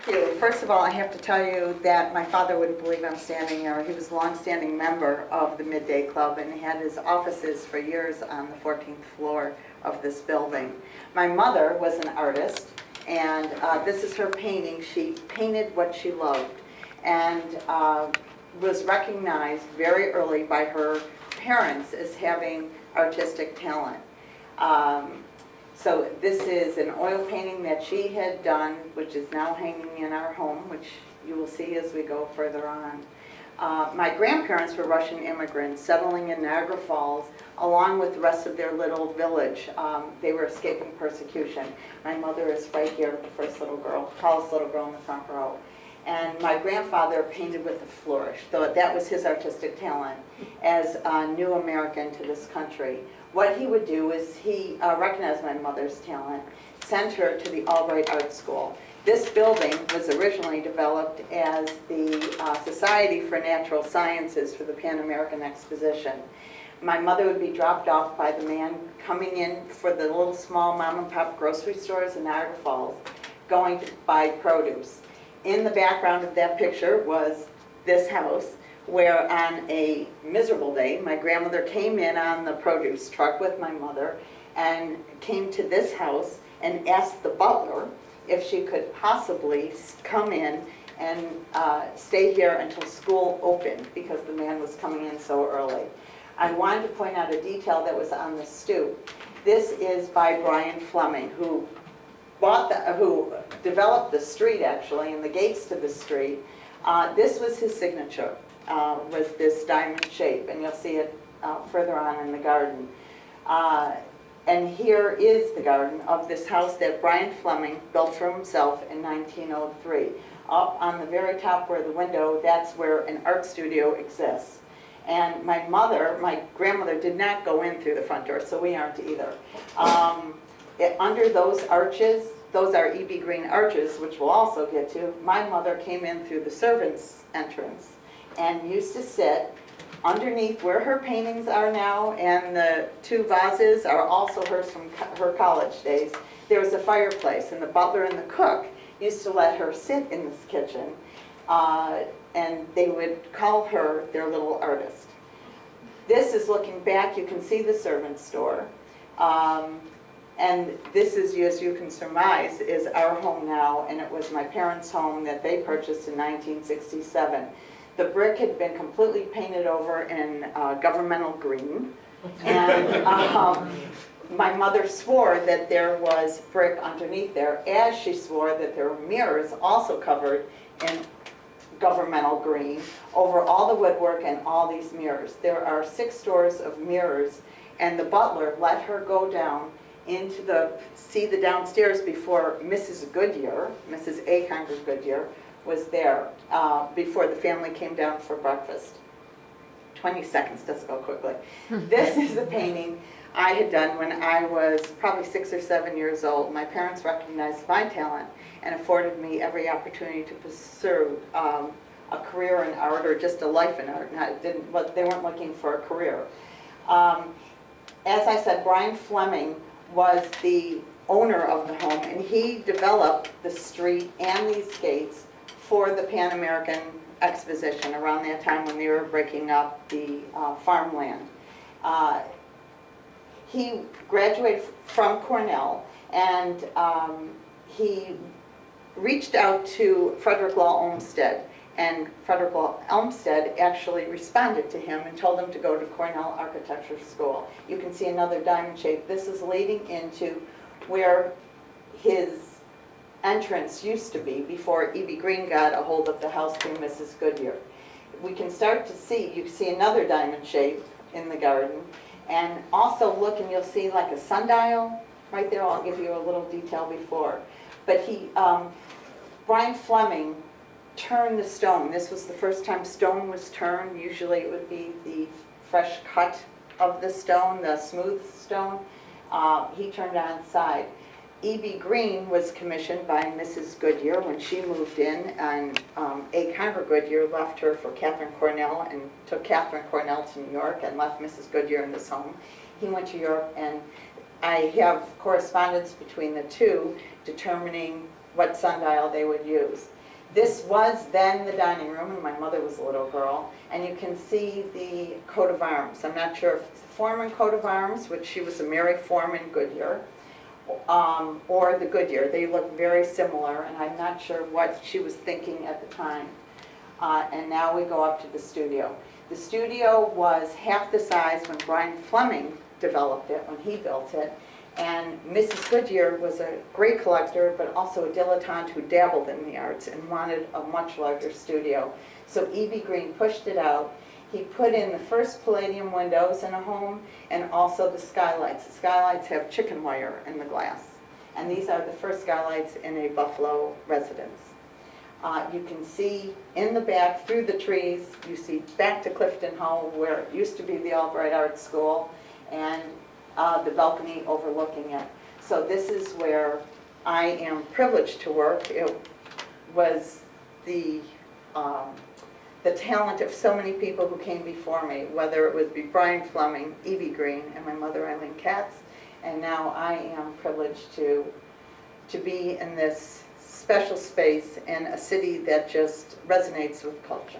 you. First of all, I have to tell you that my father wouldn't believe I'm standing here. He was a long-standing member of the Midday Club and he had his offices for years on the 14th floor of this building. My mother was an artist, and this is her painting. She painted what she loved and was recognized very early by her parents as having artistic talent. So this is an oil painting that she had done, which is now hanging in our home, which you will see as we go further on. My grandparents were Russian immigrants settling in Niagara Falls along with the rest of their little village. They were escaping persecution. My mother is right here, the first little girl, tallest little girl in the front row. And my grandfather painted with a flourish, so that was his artistic talent as a new American to this country. What he would do is he recognized my mother's talent, sent her to the Albright Art School. This building was originally developed as the Society for Natural Sciences for the Pan American Exposition. My mother would be dropped off by the man coming in for the little small mom and pop grocery stores in Niagara Falls, going to buy produce. In the background of that picture was this house, where on a miserable day, my grandmother came in on the produce truck with my mother and came to this house and asked the butler if she could possibly come in and stay here until school opened because the man was coming in so early. I wanted to point out a detail that was on the stoop. This is by Brian Fleming, who developed the street actually and the gates to the street. This was his signature. Was this diamond shape, and you'll see it further on in the garden. And here is the garden of this house that Brian Fleming built for himself in 1903. Up on the very top where the window, that's where an art studio exists. And my grandmother did not go in through the front door, so we aren't either. Under those arches, those are E.B. Green arches, which we'll also get to, my mother came in through the servants' entrance and used to sit underneath where her paintings are now, and the two vases are also hers from her college days. There was a fireplace, and the butler and the cook used to let her sit in this kitchen, and they would call her their little artist. This is looking back. You can see the servants' door. And this is, as you can surmise, is our home now, and it was my parents' home that they purchased in 1967. The brick had been completely painted over in governmental green, and my mother swore that there was brick underneath there, as she swore that there were mirrors also covered in governmental green over all the woodwork and all these mirrors. There are 6 stores of mirrors, and the butler let her go down into see the downstairs before Mrs. Goodyear, Mrs. A. Conger Goodyear, was there before the family came down for breakfast. 20 seconds does go quickly. This is a painting I had done when I was probably 6 or 7 years old. My parents recognized my talent and afforded me every opportunity to pursue a career in art or just a life in art. They weren't looking for a career. As I said, Brian Fleming was the owner of the home, and he developed the street and these gates for the Pan American Exposition around that time when they were breaking up the farmland. He graduated from Cornell, and he reached out to Frederick Law Olmsted, and Frederick Law Olmsted actually responded to him and told him to go to Cornell Architecture School. You can see another diamond shape. This is leading into where his entrance used to be before E.B. Green got a hold of the house through Mrs. Goodyear. We can start to see, you can see another diamond shape in the garden, and also look and you'll see like a sundial right there. I'll give you a little detail before. But Brian Fleming turned the stone. This was the first time stone was turned. Usually it would be the fresh cut of the stone, the smooth stone. He turned it on its side. E.B. Green was commissioned by Mrs. Goodyear when she moved in, and A. Conger Goodyear left her for Catherine Cornell and took Catherine Cornell to New York and left Mrs. Goodyear in this home. He went to Europe, and I have correspondence between the two determining what sundial they would use. This was then the dining room, and my mother was a little girl, and you can see the coat of arms. I'm not sure if it's the Foreman coat of arms, which she was a Mary Foreman Goodyear, or the Goodyear. They look very similar, and I'm not sure what she was thinking at the time. And now we go up to the studio. The studio was half the size when Brian Fleming developed it, when he built it. And Mrs. Goodyear was a great collector, but also a dilettante who dabbled in the arts and wanted a much larger studio. So E.B. Green pushed it out. He put in the first palladium windows in a home and also the skylights. The skylights have chicken wire in the glass. And these are the first skylights in a Buffalo residence. You can see in the back through the trees, you see back to Clifton Hall where it used to be the Albright Art School, and the balcony overlooking it. So this is where I am privileged to work. It was the talent of so many people who came before me, whether it would be Brian Fleming, E.B. Green, and my mother Eileen Katz, and now I am privileged to be in this special space in a city that just resonates with culture.